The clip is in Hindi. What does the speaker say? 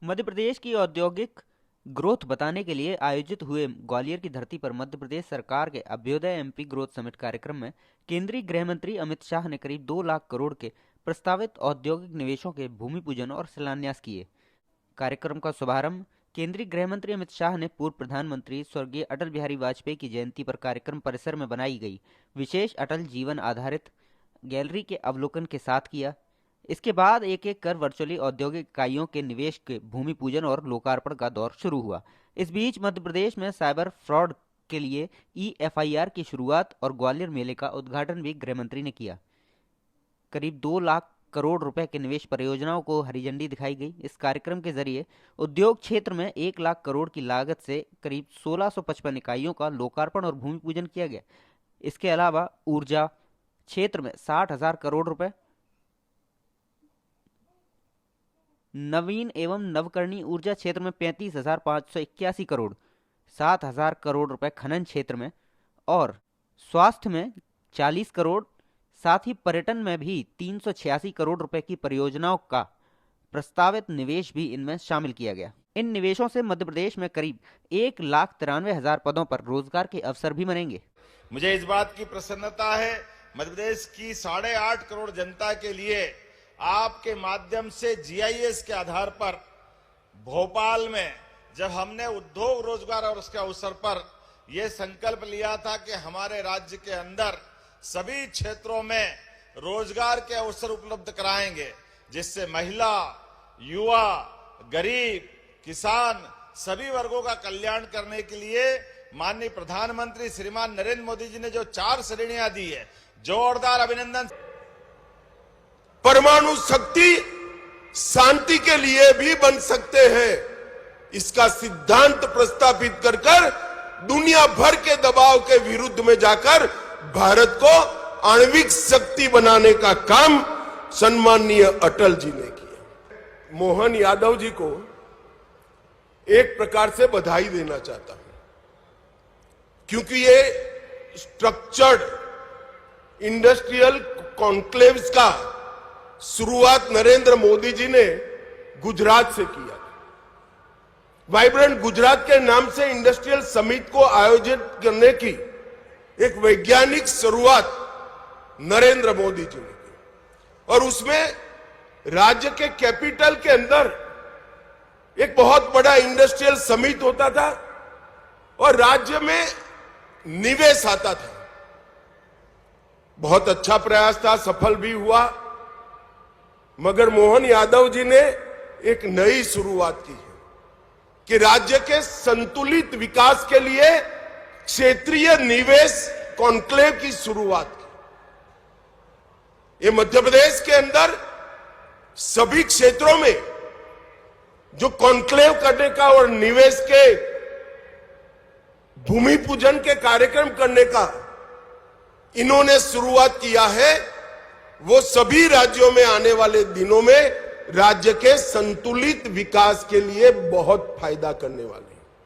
मध्य प्रदेश की औद्योगिक ग्रोथ बताने के लिए आयोजित हुए ग्वालियर की धरती पर मध्य प्रदेश सरकार के अभ्युदय एमपी ग्रोथ समिट कार्यक्रम में केंद्रीय गृह मंत्री अमित शाह ने करीब 2 लाख करोड़ के प्रस्तावित औद्योगिक निवेशों के भूमि पूजन और शिलान्यास किए। कार्यक्रम का शुभारंभ केंद्रीय गृह मंत्री अमित शाह ने पूर्व प्रधानमंत्री स्वर्गीय अटल बिहारी वाजपेयी की जयंती पर कार्यक्रम परिसर में बनाई गई विशेष अटल जीवन आधारित गैलरी के अवलोकन के साथ किया। इसके बाद एक एक कर वर्चुअली औद्योगिक इकाइयों के निवेश के भूमि पूजन और लोकार्पण का दौर शुरू हुआ। इस बीच मध्य प्रदेश में साइबर फ्रॉड के लिए EFIR की शुरुआत और ग्वालियर मेले का उद्घाटन भी गृह मंत्री ने किया। करीब 2 लाख करोड़ रुपए के निवेश परियोजनाओं को हरी झंडी दिखाई गई। इस कार्यक्रम के जरिए उद्योग क्षेत्र में 1 लाख करोड़ की लागत से करीब 1655 इकाइयों का लोकार्पण और भूमि पूजन किया गया। इसके अलावा ऊर्जा क्षेत्र में 60,000 करोड़ रुपए, नवीन एवं नवकरणीय ऊर्जा क्षेत्र में 35,581 करोड़, 7,000 करोड़ रुपए खनन क्षेत्र में और स्वास्थ्य में 40 करोड़, साथ ही पर्यटन में भी 386 करोड़ रुपए की परियोजनाओं का प्रस्तावित निवेश भी इनमें शामिल किया गया। इन निवेशों से मध्य प्रदेश में करीब 1,93,000 पदों पर रोजगार के अवसर भी बनेंगे। मुझे इस बात की प्रसन्नता है, मध्य प्रदेश की 8.5 करोड़ जनता के लिए आपके माध्यम से GIS के आधार पर भोपाल में जब हमने उद्योग रोजगार और उसके अवसर पर यह संकल्प लिया था कि हमारे राज्य के अंदर सभी क्षेत्रों में रोजगार के अवसर उपलब्ध कराएंगे, जिससे महिला, युवा, गरीब, किसान सभी वर्गों का कल्याण करने के लिए माननीय प्रधानमंत्री श्रीमान नरेंद्र मोदी जी ने जो 4 श्रेणियां दी है, जोरदार अभिनंदन। परमाणु शक्ति शांति के लिए भी बन सकते हैं, इसका सिद्धांत प्रस्तावित कर दुनिया भर के दबाव के विरुद्ध में जाकर भारत को आणविक शक्ति बनाने का काम सम्माननीय अटल जी ने किया। मोहन यादव जी को एक प्रकार से बधाई देना चाहता हूं, क्योंकि ये स्ट्रक्चर्ड इंडस्ट्रियल कॉन्क्लेव्स का शुरुआत नरेंद्र मोदी जी ने गुजरात से किया। वाइब्रेंट गुजरात के नाम से इंडस्ट्रियल समिट को आयोजित करने की एक वैज्ञानिक शुरुआत नरेंद्र मोदी जी ने की और उसमें राज्य के कैपिटल के अंदर एक बहुत बड़ा इंडस्ट्रियल समिट होता था और राज्य में निवेश आता था। बहुत अच्छा प्रयास था, सफल भी हुआ, मगर मोहन यादव जी ने एक नई शुरुआत की है कि राज्य के संतुलित विकास के लिए क्षेत्रीय निवेश कॉन्क्लेव की शुरुआत की। ये मध्य प्रदेश के अंदर सभी क्षेत्रों में जो कॉन्क्लेव करने का और निवेश के भूमि पूजन के कार्यक्रम करने का इन्होंने शुरुआत किया है, वो सभी राज्यों में आने वाले दिनों में राज्य के संतुलित विकास के लिए बहुत फायदा करने वाले हैं।